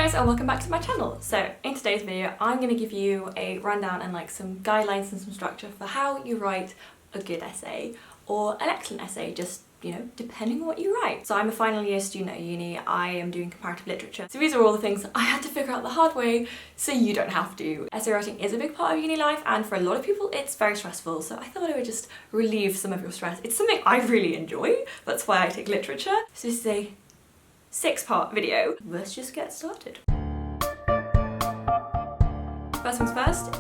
guys and welcome back to my channel. So in today's video I'm going to give you a rundown and like some guidelines and some structure for how you write a good essay or an excellent essay, just depending on what you write. So I'm a final year student at uni. I am doing comparative literature. So these are all the things I had to figure out the hard way so you don't have to. Essay writing is a big part of uni life and for a lot of people it's very stressful, so I thought I would just relieve some of your stress. It's something I really enjoy, that's why I take literature. So this is a 6-part video. Let's just get started. First things first,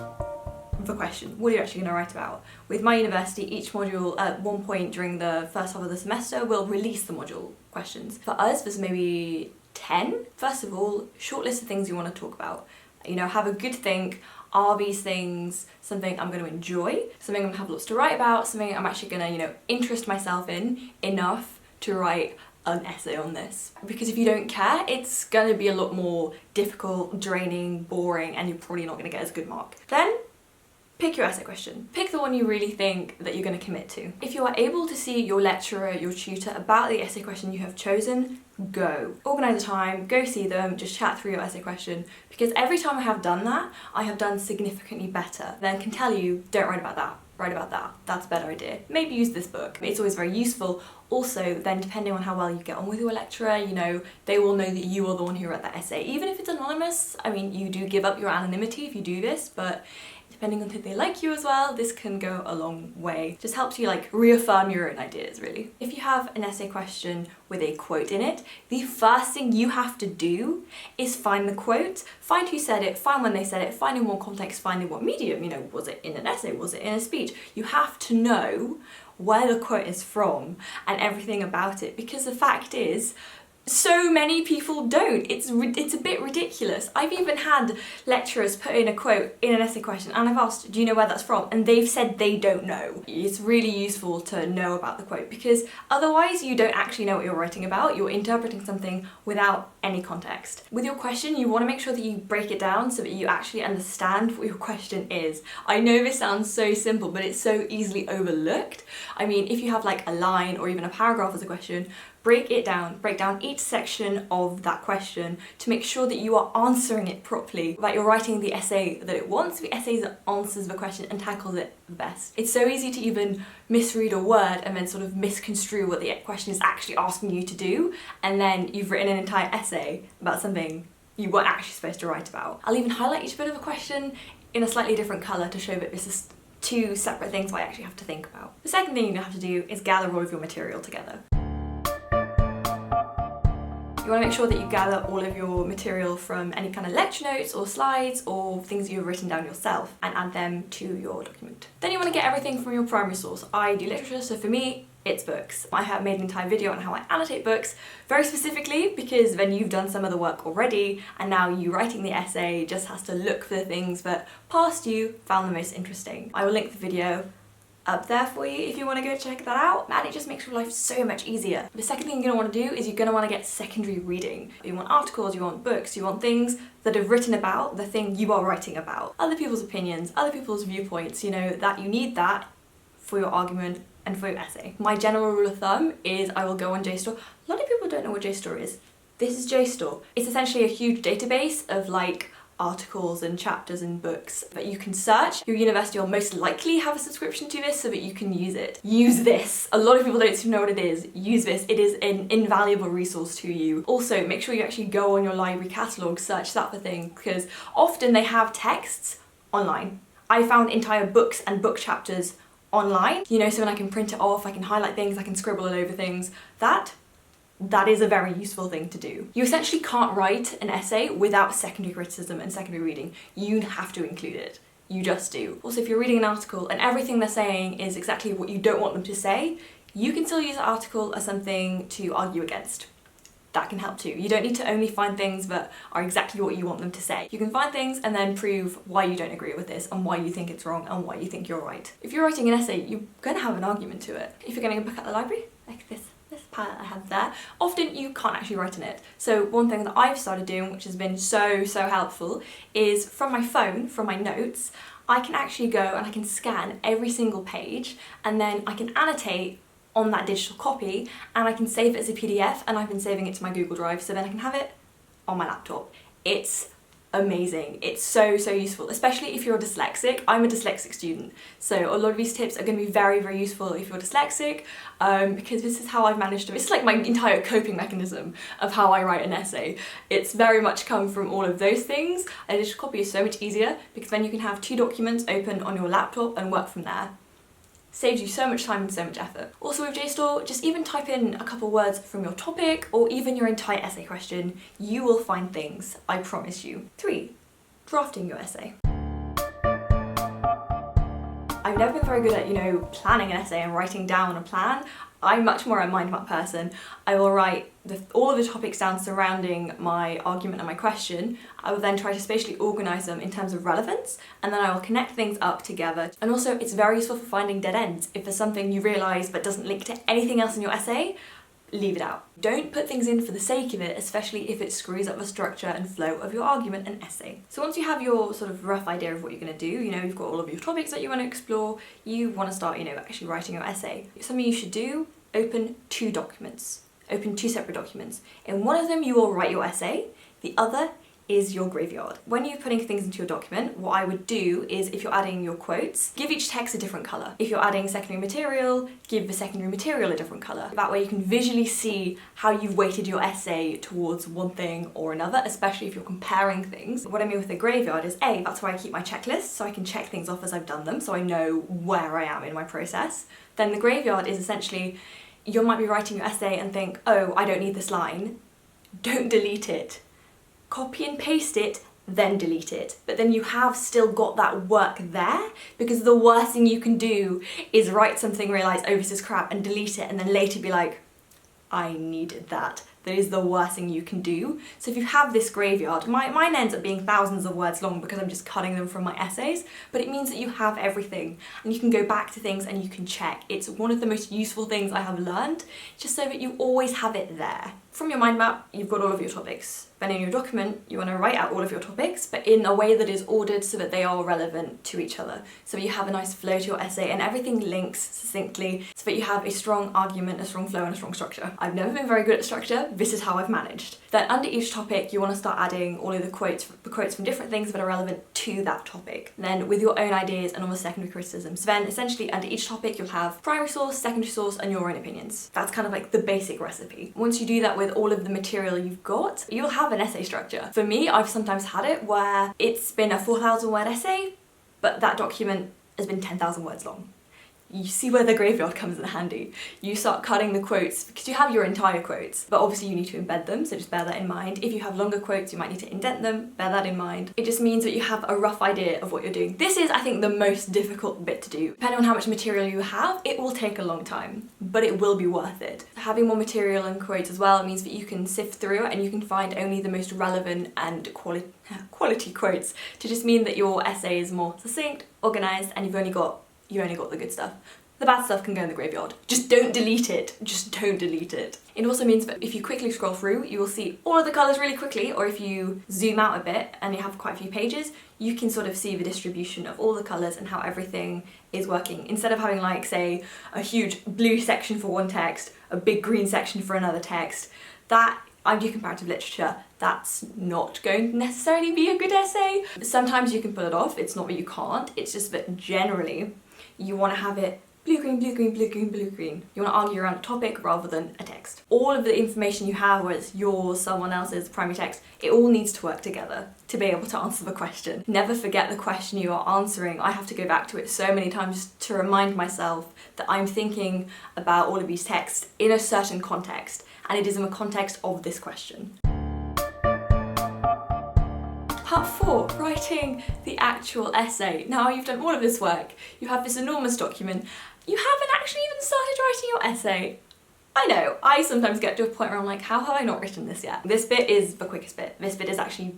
the question. What are you actually going to write about? With my university, each module at one point during the first half of the semester will release the module questions. For us, there's maybe 10. First of all, short list of things you want to talk about. Have a good think. Are these things something I'm going to enjoy? Something I'm going to have lots to write about? Something I'm actually going to, interest myself in enough to write an essay on this? Because if you don't care, it's going to be a lot more difficult, draining, boring, and you're probably not going to get as good mark. Then pick your essay question. Pick the one you really think that you're going to commit to. If you are able to see your lecturer, your tutor about the essay question you have chosen, go. Organise a time, go see them, just chat through your essay question, because every time I have done that, I have done significantly better. Then can tell you, don't write about that. Write about that. That's a better idea. Maybe use this book. It's always very useful. Also, then depending on how well you get on with your lecturer, they will know that you are the one who wrote that essay. Even if it's anonymous, I mean, you do give up your anonymity if you do this, but depending on if they like you as well, this can go a long way. Just helps you reaffirm your own ideas, really. If you have an essay question with a quote in it, the first thing you have to do is find the quote, find who said it, find when they said it, find in what context, find in what medium, was it in an essay, was it in a speech? You have to know where the quote is from and everything about it, because the fact is, so many people don't. It's a bit ridiculous. I've even had lecturers put in a quote in an essay question and I've asked, do you know where that's from? And they've said they don't know. It's really useful to know about the quote because otherwise you don't actually know what you're writing about. You're interpreting something without any context. With your question, you want to make sure that you break it down so that you actually understand what your question is. I know this sounds so simple, but it's so easily overlooked. I mean, if you have a line or even a paragraph as a question, break down each section of that question to make sure that you are answering it properly, that you're writing the essay that it wants, the essay that answers the question and tackles it the best. It's so easy to even misread a word and then sort of misconstrue what the question is actually asking you to do, and then you've written an entire essay about something you weren't actually supposed to write about. I'll even highlight each bit of a question in a slightly different colour to show that this is two separate things I actually have to think about. The second thing you're going to have to do is gather all of your material together. You want to make sure that you gather all of your material from any kind of lecture notes or slides or things you've written down yourself and add them to your document. Then you want to get everything from your primary source. I do literature, so for me, it's books. I have made an entire video on how I annotate books, very specifically because then you've done some of the work already and now you writing the essay just has to look for the things that past you found the most interesting. I will link the video up there for you if you want to go check that out, and it just makes your life so much easier. The second thing you're going to want to do is you're going to want to get secondary reading. You want articles, you want books, you want things that are written about the thing you are writing about. Other people's opinions, other people's viewpoints, that you need that for your argument and for your essay. My general rule of thumb is I will go on JSTOR. A lot of people don't know what JSTOR is. This is JSTOR. It's essentially a huge database of articles and chapters and books that you can search. Your university will most likely have a subscription to this so that you can use it. Use this. A lot of people don't even know what it is. Use this. It is an invaluable resource to you. Also, make sure you actually go on your library catalogue, search that for things, because often they have texts online. I found entire books and book chapters online, so when I can print it off, I can highlight things, I can scribble all over things. That is a very useful thing to do. You essentially can't write an essay without secondary criticism and secondary reading. You have to include it. You just do. Also, if you're reading an article and everything they're saying is exactly what you don't want them to say, you can still use the article as something to argue against. That can help too. You don't need to only find things that are exactly what you want them to say. You can find things and then prove why you don't agree with this and why you think it's wrong and why you think you're right. If you're writing an essay, you're going to have an argument to it. If you're getting a book at the library, like this pile I have there, often you can't actually write in it. So one thing that I've started doing, which has been so helpful, is from my phone, from my notes, I can actually go and I can scan every single page and then I can annotate on that digital copy and I can save it as a PDF, and I've been saving it to my Google Drive so then I can have it on my laptop. It's amazing. It's so useful, especially if you're dyslexic. I'm a dyslexic student, so a lot of these tips are going to be very useful if you're dyslexic, because this is how I've managed to, it's like my entire coping mechanism of how I write an essay. It's very much come from all of those things. A digital copy is so much easier because then you can have 2 documents open on your laptop and work from there. Saves you so much time and so much effort. Also with JSTOR, just even type in a couple words from your topic or even your entire essay question, you will find things, I promise you. 3. Drafting your essay. I've never been very good at, planning an essay and writing down a plan. I'm much more a mind map person. I will write all of the topics down surrounding my argument and my question. I will then try to spatially organise them in terms of relevance, and then I will connect things up together. And also it's very useful for finding dead ends. If there's something you realise but doesn't link to anything else in your essay, leave it out. Don't put things in for the sake of it, especially if it screws up the structure and flow of your argument and essay. So once you have your sort of rough idea of what you're going to do, you've got all of your topics that you want to explore, you want to start, actually writing your essay. Something you should do, open 2 documents. Open 2 separate documents. In one of them you will write your essay, the other is your graveyard. When you're putting things into your document, what I would do is, if you're adding your quotes, give each text a different colour. If you're adding secondary material, give the secondary material a different colour. That way you can visually see how you've weighted your essay towards one thing or another, especially if you're comparing things. What I mean with the graveyard is, A, that's where I keep my checklist, so I can check things off as I've done them, so I know where I am in my process. Then the graveyard is essentially, you might be writing your essay and think, oh, I don't need this line. Don't delete it. Copy and paste it, then delete it. But then you have still got that work there, because the worst thing you can do is write something, realise, oh, this is crap, and delete it, and then later be like, I needed that. That is the worst thing you can do. So if you have this graveyard, mine ends up being thousands of words long because I'm just cutting them from my essays, but it means that you have everything and you can go back to things and you can check. It's one of the most useful things I have learned, just so that you always have it there. From your mind map, you've got all of your topics. Then in your document, you want to write out all of your topics, but in a way that is ordered so that they are relevant to each other. So you have a nice flow to your essay and everything links succinctly so that you have a strong argument, a strong flow, and a strong structure. I've never been very good at structure. This is how I've managed. Then under each topic, you want to start adding all of the quotes from different things that are relevant to that topic. Then with your own ideas and almost secondary criticisms. So then essentially under each topic, you'll have primary source, secondary source, and your own opinions. That's kind of like the basic recipe. Once you do that with all of the material you've got, you'll have an essay structure. For me, I've sometimes had it where it's been a 4,000 word essay, but that document has been 10,000 words long. You see where the graveyard comes in handy. You start cutting the quotes because you have your entire quotes, but obviously you need to embed them, so just bear that in mind. If you have longer quotes, you might need to indent them, bear that in mind. It just means that you have a rough idea of what you're doing. This is, I think, the most difficult bit to do. Depending on how much material you have, it will take a long time, but it will be worth it. Having more material and quotes as well means that you can sift through it and you can find only the most relevant and quality quotes, to just mean that your essay is more succinct, organised, and you've only got the good stuff. The bad stuff can go in the graveyard. Just don't delete it. Just don't delete it. It also means that if you quickly scroll through, you will see all of the colours really quickly, or if you zoom out a bit and you have quite a few pages, you can sort of see the distribution of all the colours and how everything is working. Instead of having, like, say, a huge blue section for one text, a big green section for another text, that, I do comparative literature, that's not going to necessarily be a good essay. Sometimes you can pull it off, it's not that you can't, it's just that generally you want to have it blue, green, blue, green, blue, green, blue, green. You want to argue around a topic rather than a text. All of the information you have, whether it's yours, someone else's, primary text, it all needs to work together to be able to answer the question. Never forget the question you are answering. I have to go back to it so many times to remind myself that I'm thinking about all of these texts in a certain context, and it is in the context of this question. Part 4, writing the actual essay. Now you've done all of this work, you have this enormous document, you haven't actually even started writing your essay. I know, I sometimes get to a point where I'm like, how have I not written this yet? This bit is the quickest bit. This bit is actually,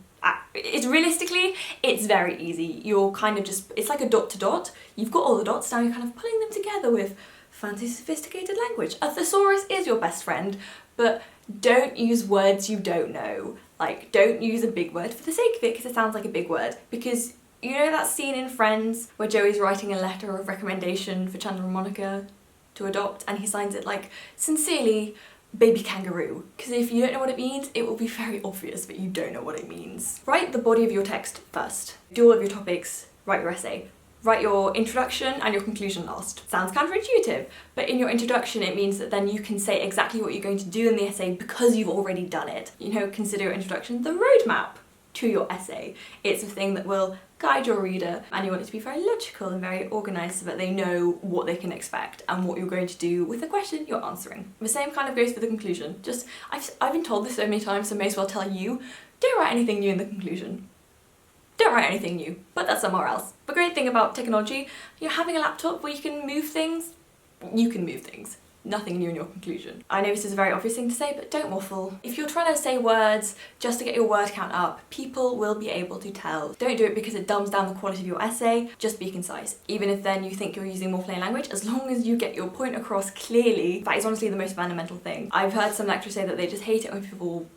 realistically, it's very easy. You're kind of just, it's like a dot to dot. You've got all the dots, now you're kind of pulling them together with fancy sophisticated language. A thesaurus is your best friend, but don't use words you don't know. Like, don't use a big word for the sake of it because it sounds like a big word. Because you know that scene in Friends where Joey's writing a letter of recommendation for Chandler and Monica to adopt, and he signs it like, sincerely, baby kangaroo, because if you don't know what it means, it will be very obvious that you don't know what it means. Write the body of your text first. Do all of your topics, write your essay. Write your introduction and your conclusion last. Sounds counterintuitive, but in your introduction it means that then you can say exactly what you're going to do in the essay because you've already done it. You know, consider your introduction the roadmap to your essay. It's a thing that will guide your reader, and you want it to be very logical and very organised so that they know what they can expect and what you're going to do with the question you're answering. The same kind of goes for the conclusion. Just, I've been told this so many times, so I may as well tell you, don't write anything new in the conclusion. Don't write anything new, put that somewhere else. The great thing about technology, you're having a laptop where you can move things, you can move things. Nothing new in your conclusion. I know this is a very obvious thing to say, but don't waffle. If you're trying to say words just to get your word count up, people will be able to tell. Don't do it because it dumbs down the quality of your essay, just be concise. Even if then you think you're using more plain language, as long as you get your point across clearly, that is honestly the most fundamental thing. I've heard some lecturers say that they just hate it when people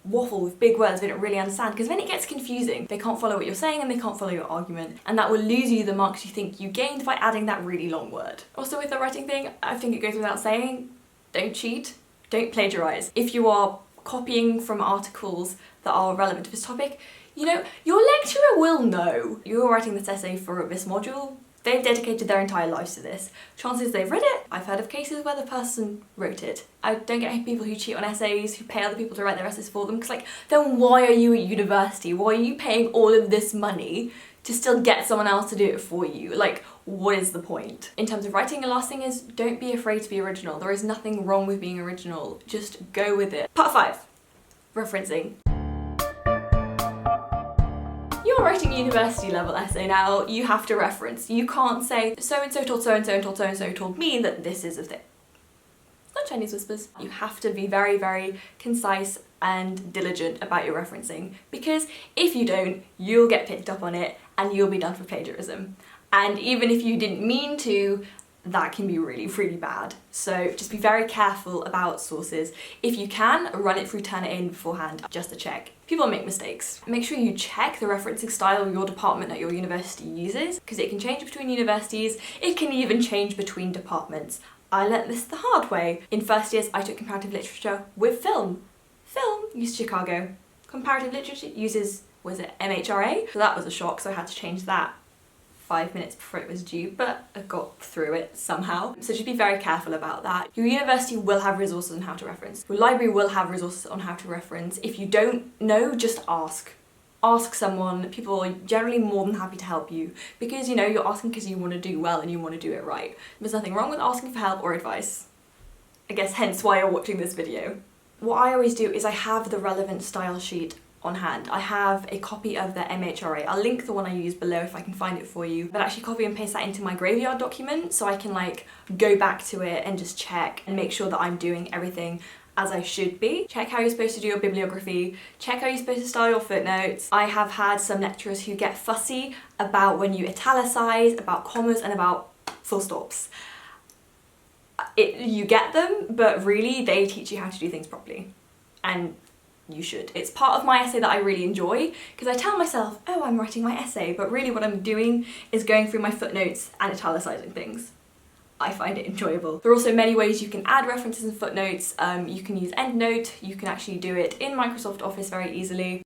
waffle with big words they don't really understand, because then it gets confusing. They can't follow what you're saying and they can't follow your argument, and that will lose you the marks you think you gained by adding that really long word. Also with the writing thing, I think it goes without saying, don't cheat, don't plagiarise. If you are copying from articles that are relevant to this topic, you know, your lecturer will know. You're writing this essay for this module, they've dedicated their entire lives to this. Chances they've read it. I've heard of cases where the person wrote it. I don't get people who cheat on essays, who pay other people to write their essays for them, because like, then why are you at university? Why are you paying all of this money to still get someone else to do it for you? Like, what is the point? In terms of writing, the last thing is, don't be afraid to be original. There is nothing wrong with being original. Just go with it. Part 5, referencing. You're writing a university level essay now, you have to reference. You can't say, so-and-so told so-and-so and told so-and-so told me that this is a thing. It's not Chinese whispers. You have to be very, very concise and diligent about your referencing, because if you don't, you'll get picked up on it and you'll be done for plagiarism. And even if you didn't mean to, that can be really, really bad. So just be very careful about sources. If you can, run it through Turnitin beforehand, just to check. People make mistakes. Make sure you check the referencing style your department at your university uses, because it can change between universities, it can even change between departments. I learnt this the hard way. In first years, I took comparative literature with film. Film used Chicago. Comparative literature uses, was it MHRA? So that was a shock, so I had to change that 5 minutes before it was due, but I got through it somehow. So just be very careful about that. Your university will have resources on how to reference. Your library will have resources on how to reference. If you don't know, just ask. Ask someone. People are generally more than happy to help you, because you know, you're asking because you want to do well and you want to do it right. There's nothing wrong with asking for help or advice. I guess hence why you're watching this video. What I always do is I have the relevant style sheet on hand. I have a copy of the MHRA. I'll link the one I use below if I can find it for you, but actually copy and paste that into my graveyard document so I can like go back to it and just check and make sure that I'm doing everything as I should be. Check how you're supposed to do your bibliography, check how you're supposed to style your footnotes. I have had some lecturers who get fussy about when you italicize, about commas and about full stops. You get them, but really they teach you how to do things properly, and you should. It's part of my essay that I really enjoy, because I tell myself, oh, I'm writing my essay, but really what I'm doing is going through my footnotes and italicizing things. I find it enjoyable. There are also many ways you can add references and footnotes. You can use EndNote, you can actually do it in Microsoft Office very easily.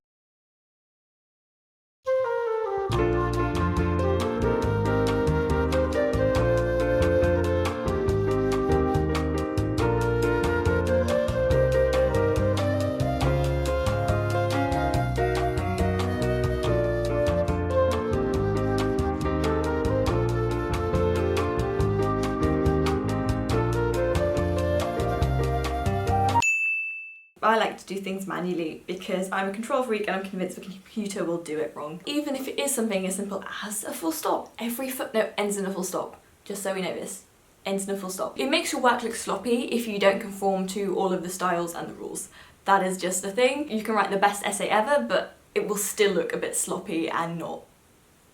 I like to do things manually because I'm a control freak and I'm convinced the computer will do it wrong. Even if it is something as simple as a full stop. Every footnote ends in a full stop, just so we know this. Ends in a full stop. It makes your work look sloppy if you don't conform to all of the styles and the rules. That is just a thing. You can write the best essay ever, but it will still look a bit sloppy and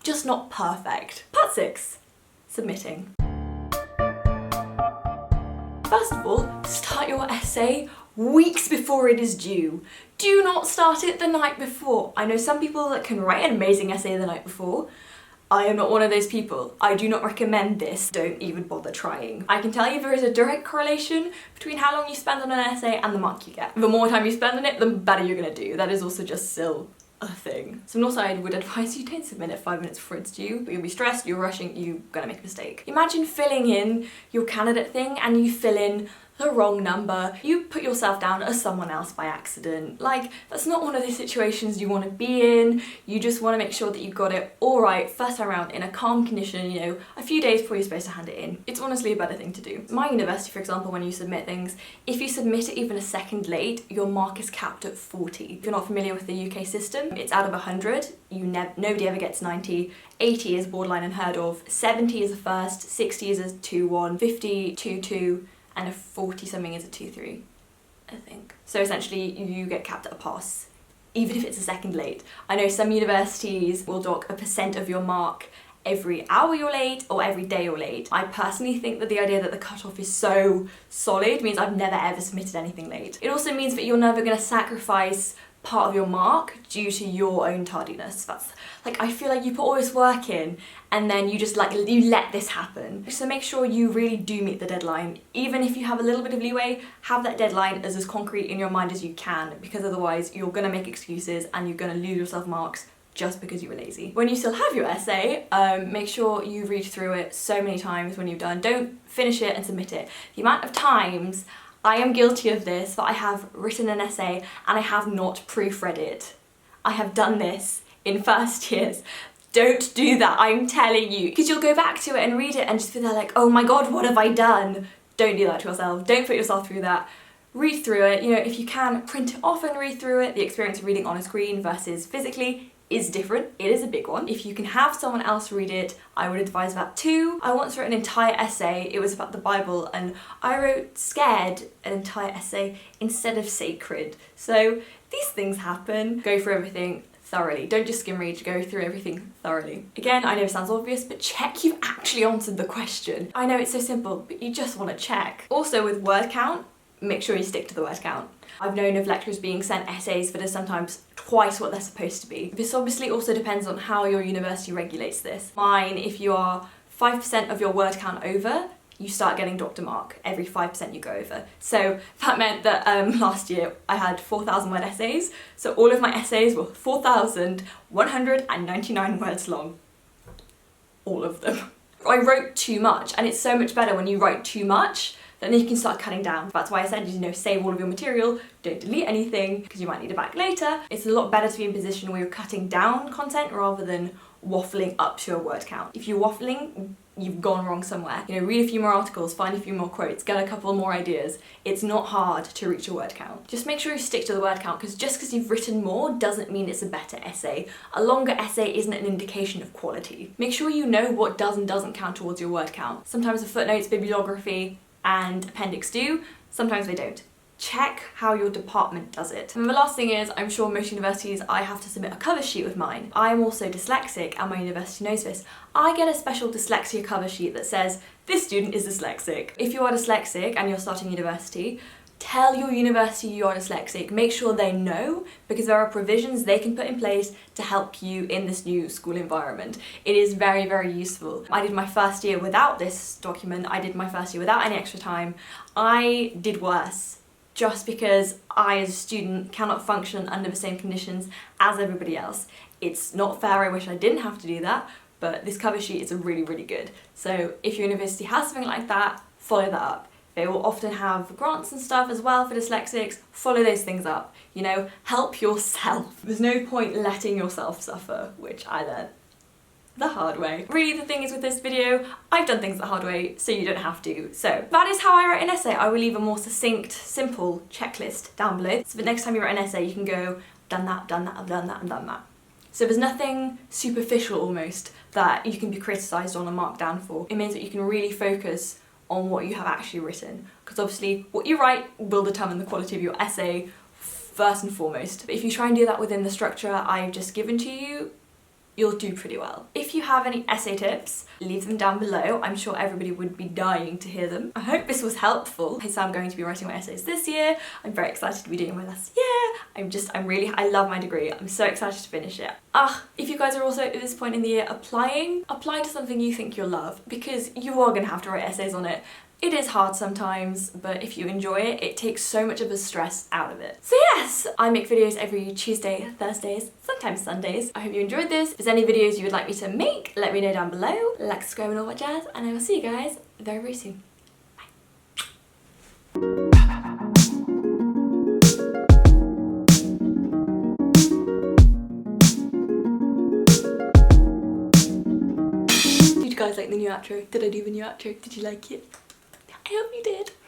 just not perfect. Part 6, submitting. First of all, start your essay weeks before it is due. Do not start it the night before. I know some people that can write an amazing essay the night before. I am not one of those people. I do not recommend this. Don't even bother trying. I can tell you there is a direct correlation between how long you spend on an essay and the mark you get. The more time you spend on it, the better you're gonna do. That is also just still a thing. So also I would advise you don't submit it 5 minutes before it's due. You'll be stressed, you're rushing, you're gonna make a mistake. Imagine filling in your candidate thing and you fill in the wrong number. You put yourself down as someone else by accident. Like, that's not one of those situations you want to be in. You just want to make sure that you got it all right first time around in a calm condition, you know, a few days before you're supposed to hand it in. It's honestly a better thing to do. My university, for example, when you submit things, if you submit it even a second late, your mark is capped at 40. If you're not familiar with the UK system, it's out of 100. Nobody ever gets 90. 80 is borderline unheard of. 70 is a first. 60 is a 2-1. 50, 2-2. And a 40 something is a 2-3, I think. So essentially you get capped at a pass, even if it's a second late. I know some universities will dock a % of your mark every hour you're late or every day you're late. I personally think that the idea that the cutoff is so solid means I've never ever submitted anything late. It also means that you're never gonna sacrifice part of your mark due to your own tardiness. That's like, I feel like you put all this work in and then you just like, you let this happen. So make sure you really do meet the deadline. Even if you have a little bit of leeway, have that deadline as concrete in your mind as you can, because otherwise you're gonna make excuses and you're gonna lose yourself marks just because you were lazy. When you still have your essay, make sure you read through it so many times when you've done. Don't finish it and submit it. The amount of times I am guilty of this, but I have written an essay and I have not proofread it. I have done this in first years. Don't do that, I'm telling you. Because you'll go back to it and read it and just be there like, oh my god, what have I done? Don't do that to yourself. Don't put yourself through that. Read through it. You know, if you can, print it off and read through it. The experience of reading on a screen versus physically is different. It is a big one. If you can have someone else read it, I would advise that too. I once wrote an entire essay, it was about the Bible, and I wrote scared an entire essay instead of sacred. So these things happen. Go through everything thoroughly. Don't just skim read, go through everything thoroughly. Again, I know it sounds obvious, but check you've actually answered the question. I know it's so simple, but you just want to check. Also with word count, make sure you stick to the word count. I've known of lecturers being sent essays that are sometimes twice what they're supposed to be. This obviously also depends on how your university regulates this. Mine, if you are 5% of your word count over, you start getting docked a mark every 5% you go over. So that meant that last year I had 4,000 word essays, so all of my essays were 4,199 words long. All of them. I wrote too much, and it's so much better when you write too much, then you can start cutting down. That's why I said, you know, save all of your material, don't delete anything, because you might need it back later. It's a lot better to be in a position where you're cutting down content rather than waffling up to a word count. If you're waffling, you've gone wrong somewhere. You know, read a few more articles, find a few more quotes, get a couple more ideas. It's not hard to reach a word count. Just make sure you stick to the word count, because just because you've written more doesn't mean it's a better essay. A longer essay isn't an indication of quality. Make sure you know what does and doesn't count towards your word count. Sometimes the footnotes, bibliography, and appendix do, sometimes they don't. Check how your department does it. And the last thing is, I'm sure most universities, I have to submit a cover sheet with mine. I am also dyslexic and my university knows this. I get a special dyslexia cover sheet that says, this student is dyslexic. If you are dyslexic and you're starting university, tell your university you are dyslexic. Make sure they know, because there are provisions they can put in place to help you in this new school environment. It is very, very useful. I did my first year without this document. I did my first year without any extra time. I did worse, just because I as a student cannot function under the same conditions as everybody else. It's not fair, I wish I didn't have to do that, but this cover sheet is really, really good. So if your university has something like that, follow that up. They will often have grants and stuff as well for dyslexics. Follow those things up. You know, help yourself. There's no point letting yourself suffer, which I learned the hard way. Really, the thing is with this video, I've done things the hard way, so you don't have to. So that is how I write an essay. I will leave a more succinct, simple checklist down below. So the next time you write an essay, you can go, done that, I've done that, and done that. So there's nothing superficial almost that you can be criticised on and marked down for. It means that you can really focus on what you have actually written, because obviously what you write will determine the quality of your essay first and foremost. But if you try and do that within the structure I've just given to you, you'll do pretty well. If you have any essay tips, leave them down below. I'm sure everybody would be dying to hear them. I hope this was helpful. So I'm going to be writing my essays this year. I'm very excited to be doing my last year. I love my degree. I'm so excited to finish it. If you guys are also at this point in the year apply to something you think you'll love, because you are gonna have to write essays on it. It is hard sometimes, but if you enjoy it, it takes so much of the stress out of it. So yes, I make videos every Tuesday, Thursdays, sometimes Sundays. I hope you enjoyed this. If there's any videos you would like me to make, let me know down below. Like, subscribe and all that jazz, and I will see you guys very, very soon. Did you guys like the new outro? Did I do the new outro? Did you like it? I hope you did.